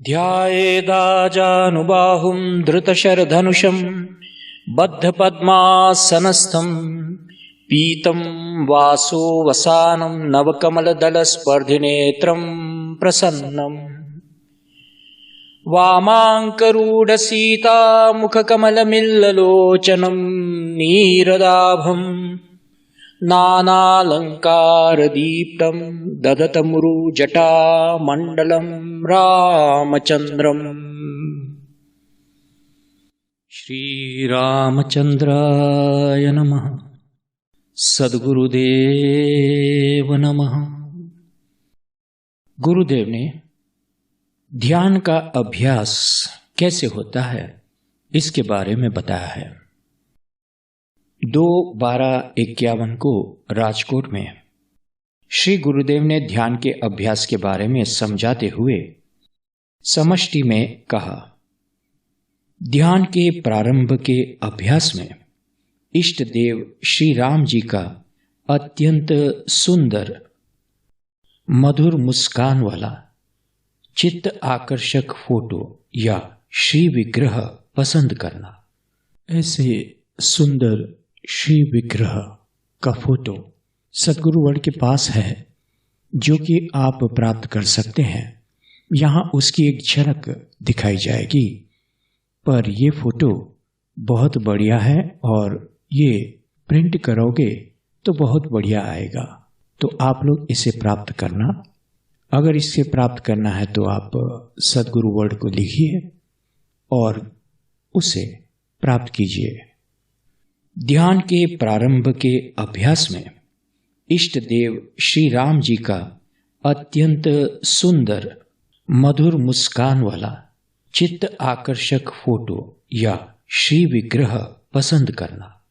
ध्यायेदाजानुबाहुं धृतशरधनुषं बद्धपद्मासनस्थं पीतं वासो वसानं नवकमलदलस्पर्धिनेत्रं प्रसन्नम् वामाङ्करूढसीतामुखकमलमिल्ललोचनं नीरदाभम् नानालङ्कारदीप्तं ददतमुरुजटामण्डलं रामचन्द्रम्। श्रीरामचन्द्राय नमः। सद्गुरुदेव नमः। गुरुदेव ने ध्यान का अभ्यास कैसे होता है इसके बारे में बताया है। 2/12/51 को राजकोट में श्री गुरुदेव ने ध्यान के अभ्यास के बारे में समझाते हुए समष्टि में कहा, ध्यान के प्रारंभ के अभ्यास में इष्ट देव श्री राम जी का अत्यंत सुंदर मधुर मुस्कान वाला चित्त आकर्षक फोटो या श्री विग्रह पसंद करना। ऐसे सुंदर श्री विग्रह का फोटो सद्गुरु वर्ड के पास है जो कि आप प्राप्त कर सकते हैं। यहाँ उसकी एक झलक दिखाई जाएगी, पर ये फोटो बहुत बढ़िया है और ये प्रिंट करोगे तो बहुत बढ़िया आएगा। तो आप लोग इसे प्राप्त करना। अगर इसे प्राप्त करना है तो आप सद्गुरु वर्ड को लिखिए और उसे प्राप्त कीजिए। ध्यान के प्रारंभ के अभ्यास में इष्ट देव श्री राम जी का अत्यंत सुंदर मधुर मुस्कान वाला चित्त आकर्षक फोटो या श्री विग्रह पसंद करना।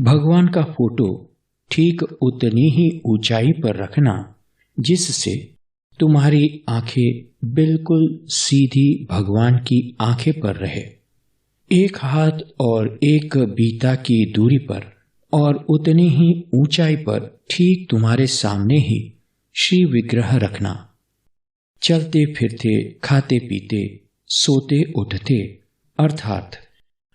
भगवान का फोटो ठीक उतनी ही ऊंचाई पर रखना जिससे तुम्हारी आंखें बिल्कुल सीधी भगवान की आंखें पर रहे। एक हाथ और एक बीता की दूरी पर और उतनी ही ऊंचाई पर ठीक तुम्हारे सामने ही श्री विग्रह रखना। चलते फिरते, खाते पीते, सोते उठते अर्थात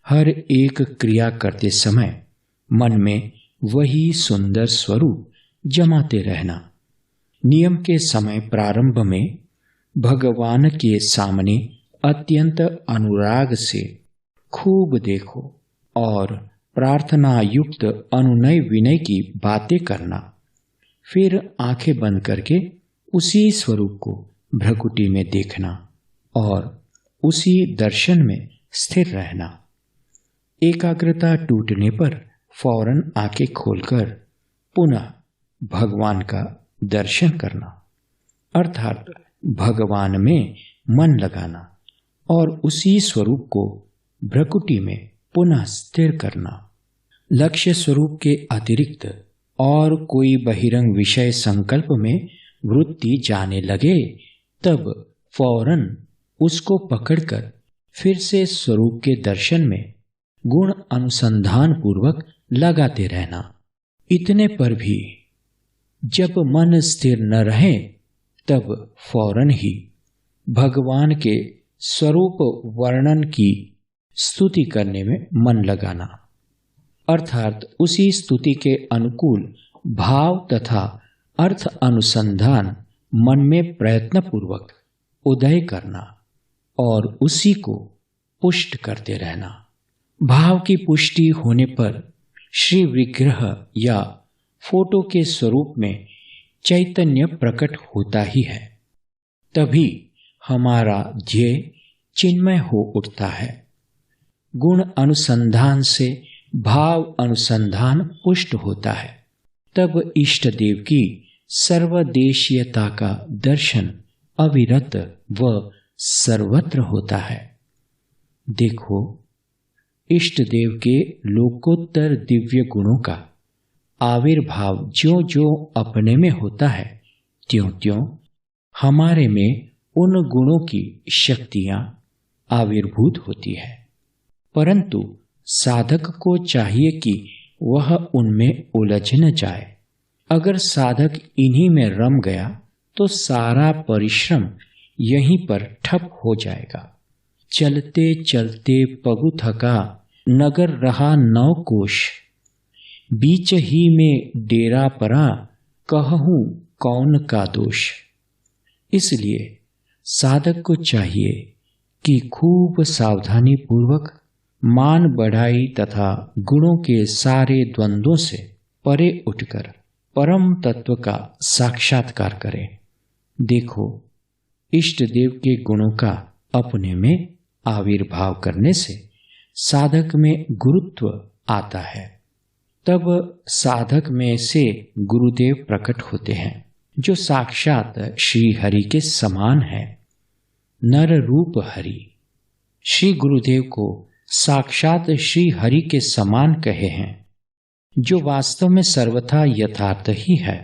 हर एक क्रिया करते समय मन में वही सुंदर स्वरूप जमाते रहना। नियम के समय प्रारंभ में भगवान के सामने अत्यंत अनुराग से खूब देखो और प्रार्थना युक्त अनुनय विनय की बातें करना। फिर आंखें बंद करके उसी स्वरूप को भ्रकुटी में देखना और उसी दर्शन में स्थिर रहना। एकाग्रता टूटने पर फौरन आंखें खोलकर पुनः भगवान का दर्शन करना अर्थात भगवान में मन लगाना और उसी स्वरूप को भ्रकुटी में पुनः स्थिर करना। लक्ष्य स्वरूप के अतिरिक्त और कोई बहिरंग विषय संकल्प में वृत्ति जाने लगे तब फौरन उसको पकड़कर फिर से स्वरूप के दर्शन में गुण अनुसंधान पूर्वक लगाते रहना। इतने पर भी जब मन स्थिर न रहे तब फौरन ही भगवान के स्वरूप वर्णन की स्तुति करने में मन लगाना अर्थात उसी स्तुति के अनुकूल भाव तथा अर्थ अनुसंधान मन में प्रयत्न पूर्वक उदय करना और उसी को पुष्ट करते रहना। भाव की पुष्टि होने पर श्री विग्रह या फोटो के स्वरूप में चैतन्य प्रकट होता ही है। तभी हमारा ध्येय चिन्मय हो उठता है। गुण अनुसंधान से भाव अनुसंधान पुष्ट होता है। तब इष्ट देव की सर्वदेशीयता का दर्शन अविरत व सर्वत्र होता है। देखो, इष्ट देव के लोकोत्तर दिव्य गुणों का आविर्भाव ज्यों ज्यों अपने में होता है त्यों त्यों हमारे में उन गुणों की शक्तियां आविर्भूत होती है। परंतु साधक को चाहिए कि वह उनमें उलझ न जाए। अगर साधक इन्हीं में रम गया तो सारा परिश्रम यहीं पर ठप हो जाएगा। चलते चलते पगु थका, नगर रहा 9 कोश। बीच ही में डेरा परा, कहूं कौन का दोष। इसलिए साधक को चाहिए कि खूब सावधानी पूर्वक मान बढ़ाई तथा गुणों के सारे द्वंद्वों से परे उठकर परम तत्व का साक्षात्कार करें। देखो, इष्ट देव के गुणों का अपने में आविर्भाव करने से साधक में गुरुत्व आता है। तब साधक में से गुरुदेव प्रकट होते हैं, जो साक्षात श्री हरि के समान है। नर रूप हरि। श्री गुरुदेव को साक्षात श्री हरि के समान कहे हैं, जो वास्तव में सर्वथा यथार्थ ही है।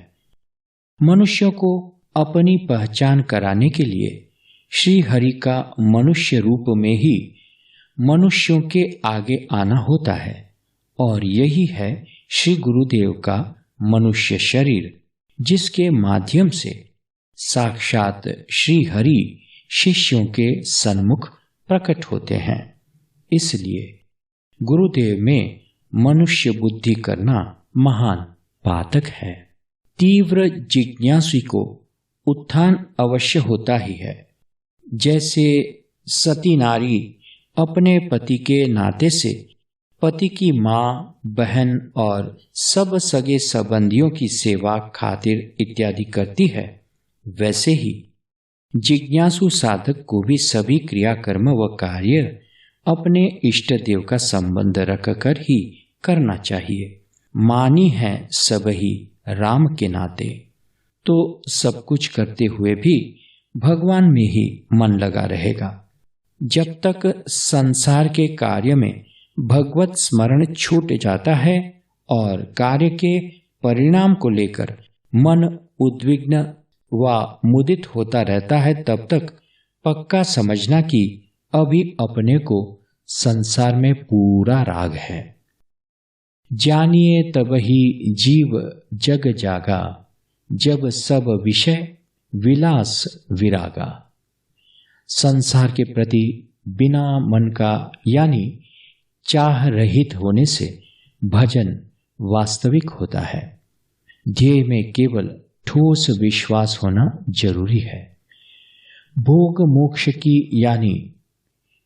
मनुष्यों को अपनी पहचान कराने के लिए श्री हरि का मनुष्य रूप में ही मनुष्यों के आगे आना होता है, और यही है श्री गुरुदेव का मनुष्य शरीर, जिसके माध्यम से साक्षात श्री हरि शिष्यों के सन्मुख प्रकट होते हैं। इसलिए गुरुदेव में मनुष्य बुद्धि करना महान पातक है। तीव्र जिज्ञासु को उत्थान अवश्य होता ही है। जैसे सती नारी अपने पति के नाते से पति की माँ, बहन और सब सगे संबंधियों की सेवा खातिर इत्यादि करती है, वैसे ही जिज्ञासु साधक को भी सभी क्रियाकर्म व कार्य अपने इष्ट देव का संबंध रखकर ही करना चाहिए। मानी है सब ही राम के नाते, तो सब कुछ करते हुए भी भगवान में ही मन लगा रहेगा। जब तक संसार के कार्य में भगवत स्मरण छूट जाता है और कार्य के परिणाम को लेकर मन उद्विग्न व मुदित होता रहता है, तब तक पक्का समझना कि अभी अपने को संसार में पूरा राग है। जानिए तब ही जीव जग जागा, जब सब विषय विलास विरागा। संसार के प्रति बिना मन का यानी चाह रहित होने से भजन वास्तविक होता है। ध्येय में केवल ठोस विश्वास होना जरूरी है। भोग मोक्ष की यानी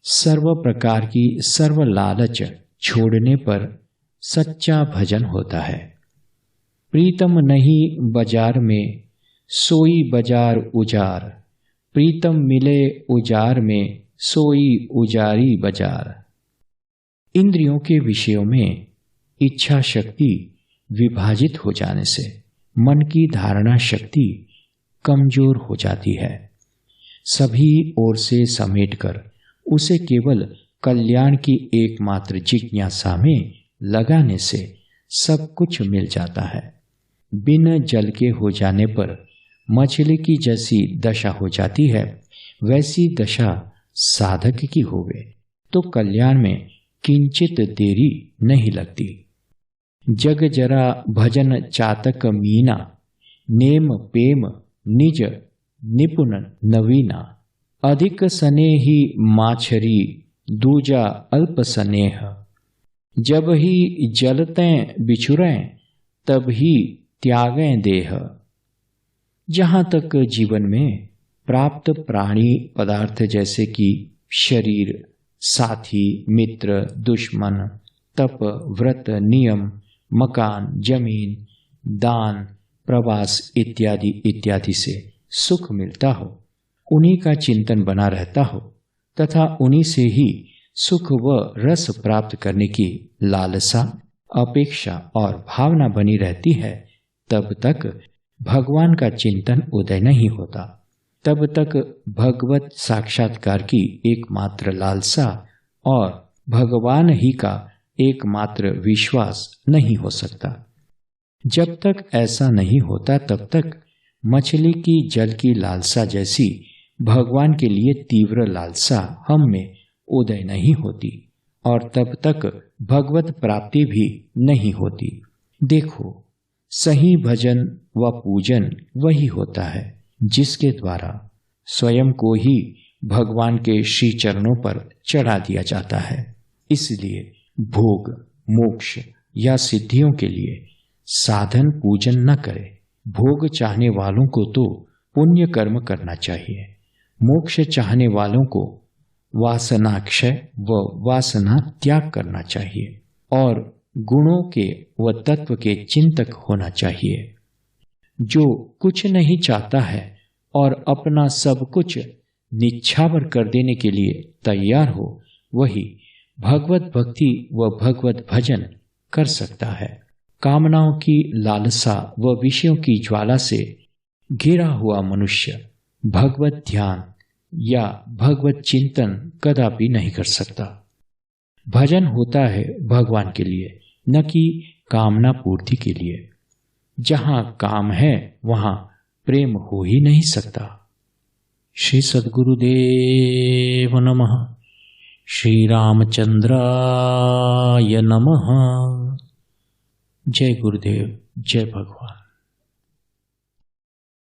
सर्व प्रकार की सर्व लालच छोड़ने पर सच्चा भजन होता है। प्रीतम नहीं बाजार में, सोई बाजार उजार। प्रीतम मिले उजार में, सोई उजारी बाजार। इंद्रियों के विषयों में इच्छा शक्ति विभाजित हो जाने से मन की धारणा शक्ति कमजोर हो जाती है। सभी ओर से समेटकर उसे केवल कल्याण की एकमात्र जिज्ञासा में लगाने से सब कुछ मिल जाता है। बिन जल के हो जाने पर मछली की जैसी दशा हो जाती है, वैसी दशा साधक की होवे तो कल्याण में किंचित देरी नहीं लगती। जग जरा भजन चातक मीना, नेम पेम निज निपुण नवीना। अधिक स्नेही माछरी, दूजा अल्प स्नेह। जब ही जलतें बिछुरें, तब ही त्यागें देह। जहाँ तक जीवन में प्राप्त प्राणी पदार्थ जैसे कि शरीर, साथी, मित्र, दुश्मन, तप, व्रत, नियम, मकान, जमीन, दान, प्रवास इत्यादि इत्यादि से सुख मिलता हो, उन्हीं का चिंतन बना रहता हो तथा उन्हीं से ही सुख व रस प्राप्त करने की लालसा, अपेक्षा और भावना बनी रहती है, तब तक भगवान का चिंतन उदय नहीं होता। तब तक भगवत साक्षात्कार की एकमात्र लालसा और भगवान ही का एकमात्र विश्वास नहीं हो सकता। जब तक ऐसा नहीं होता तब तक मछली की जल की लालसा जैसी भगवान के लिए तीव्र लालसा हम में उदय नहीं होती और तब तक भगवत प्राप्ति भी नहीं होती। देखो, सही भजन व पूजन वही होता है जिसके द्वारा स्वयं को ही भगवान के श्री चरणों पर चढ़ा दिया जाता है। इसलिए भोग, मोक्ष या सिद्धियों के लिए साधन पूजन न करे। भोग चाहने वालों को तो पुण्य कर्म करना चाहिए। मोक्ष चाहने वालों को वासनाक्षय व वासना त्याग करना चाहिए और गुणों के व तत्व के चिंतक होना चाहिए। जो कुछ नहीं चाहता है और अपना सब कुछ निछावर कर देने के लिए तैयार हो, वही भगवत भक्ति व भगवत भजन कर सकता है। कामनाओं की लालसा व विषयों की ज्वाला से घिरा हुआ मनुष्य भगवत ध्यान या भगवत चिंतन कदापि नहीं कर सकता। भजन होता है भगवान के लिए, न कि कामना पूर्ति के लिए। जहां काम है वहां प्रेम हो ही नहीं सकता। श्री सद्गुरुदेव नमः। श्री रामचंद्राय नमः। जय गुरुदेव, जय भगवान।